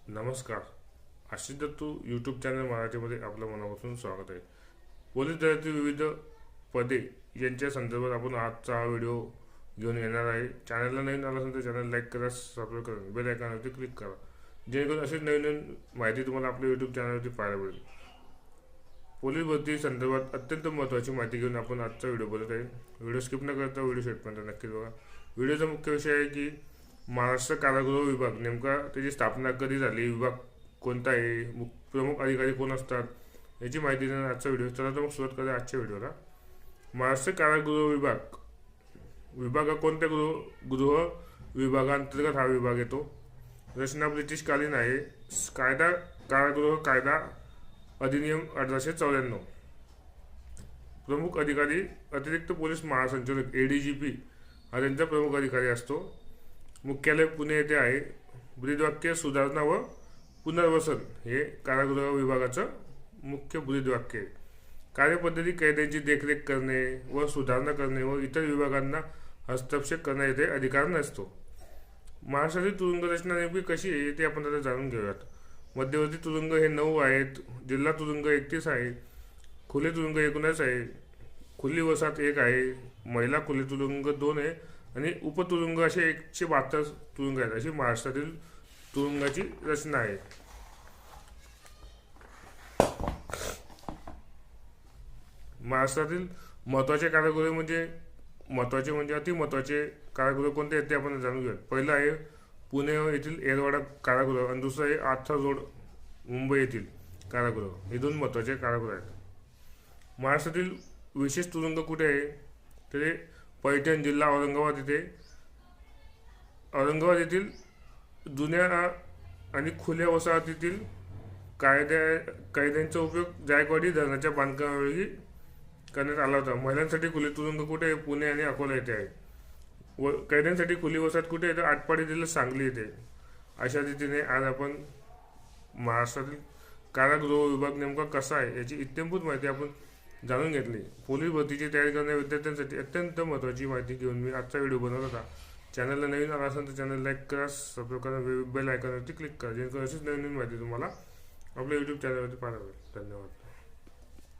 नमस्कार. Ashish Dattu YouTube channel मराठीमध्ये आपलं मनापासून स्वागत आहे. पोलीस दलातील विविध पदे यांच्या संदर्भात आपण आजचा हा व्हिडिओ घेऊन येणार आहे. चॅनलला नवीन आला असेल तर चॅनल लाईक करा, सबस्क्राईब करा, बेल आयकॉनवरती क्लिक करा, जेणेकरून अशीच नवीन नवीन माहिती तुम्हाला आपल्या यूट्यूब चॅनलवरती पाहायला मिळेल. पोलीस भरती संदर्भात अत्यंत महत्त्वाची माहिती घेऊन आपण आजचा व्हिडिओ बनवत आहे. व्हिडिओ स्किप न करता व्हिडिओ शेवटपर्यंत नक्कीच बघा. व्हिडिओचा मुख्य विषय आहे की महाराष्ट्र कारागृह विभाग नेमका त्याची स्थापना कधी झाली, विभाग कोणता आहे, प्रमुख अधिकारी कोण असतात याची माहिती देणार आजचा व्हिडिओ. चला तर मग सुरुवात करूया आजच्या व्हिडिओला. महाराष्ट्र कारागृह विभाग हा कोणत्या गृह विभागांतर्गत हा विभाग येतो? रचना ब्रिटिशकालीन आहे. कायदा कारागृह कायदा अधिनियम 1894. प्रमुख अधिकारी अतिरिक्त पोलीस महासंचालक ADGP हा त्यांचा प्रमुख अधिकारी असतो. मुख्यालय पुणे येथे आहे. ब्रीदवाक्य सुधारणा व पुनर्वसन हे कारागृह विभागाचं मुख्य ब्रीदवाक्य आहे. कार्यपद्धती कैद्यांची देखरेख करणे व सुधारणा करणे व इतर विभागांना हस्तक्षेप करण्याचे अधिकार नसतो. महाराष्ट्रातील तुरुंग रचना नेमकी कशी आहे ते आपण आता जाणून घेऊयात. मध्यवर्ती तुरुंग हे 9 आहेत. जिल्हा तुरुंग 31 आहे. खुले तुरुंग 19 आहे. खुली वसाहत 1 आहे. महिला खुले तुरुंग 2 आहे आणि उपतुरुंग असे 172 तुरुंग आहेत. अशी महाराष्ट्रातील तुरुंगाची रचना आहे. महाराष्ट्रातील महत्त्वाचे कारागृह म्हणजे अति महत्त्वाचे कारागृह कोणते आहेत ते आपण जाणून घेऊया. पहिलं आहे पुणे येथील एरवाडा कारागृह आणि दुसरं आहे आर्थर रोड मुंबई येथील कारागृह. हे 2 महत्त्वाचे कारागृह आहेत. महाराष्ट्रातील विशेष तुरुंग कुठे आहे तर पैठण जिल्हा औरंगाबाद येथील जुन्या आणि खुल्या वसाहतीतील कैद्यांचा उपयोग जायकवाडी धरणाच्या बांधकामावेळी करण्यात आला होता. महिलांसाठी खुले तुरुंग कुठे आहे? पुणे आणि अकोला येथे आहे. व कैद्यांसाठी खुली वसाहत कुठे आहे तर आटपाडी जिल्हा सांगली येथे. अशा रीतीने आज आपण महाराष्ट्रातील कारागृह विभाग नेमका कसा आहे याची इत्थंभूत माहिती आपण जाणून घेतली. पोलीस भरतीची तयारी करणाऱ्या विद्यार्थ्यांसाठी अत्यंत महत्त्वाची माहिती घेऊन मी आजचा व्हिडिओ बनवत होता. चॅनलला नवीन आला असेल तर चॅनल लाईक करा, सबस्क्राईब करा, बेल आयकॉनवरती क्लिक करा, जेणेकरून अशीच नवीन माहिती तुम्हाला आपल्या यूट्यूब चॅनलवरती पाहायला मिळेल. धन्यवाद.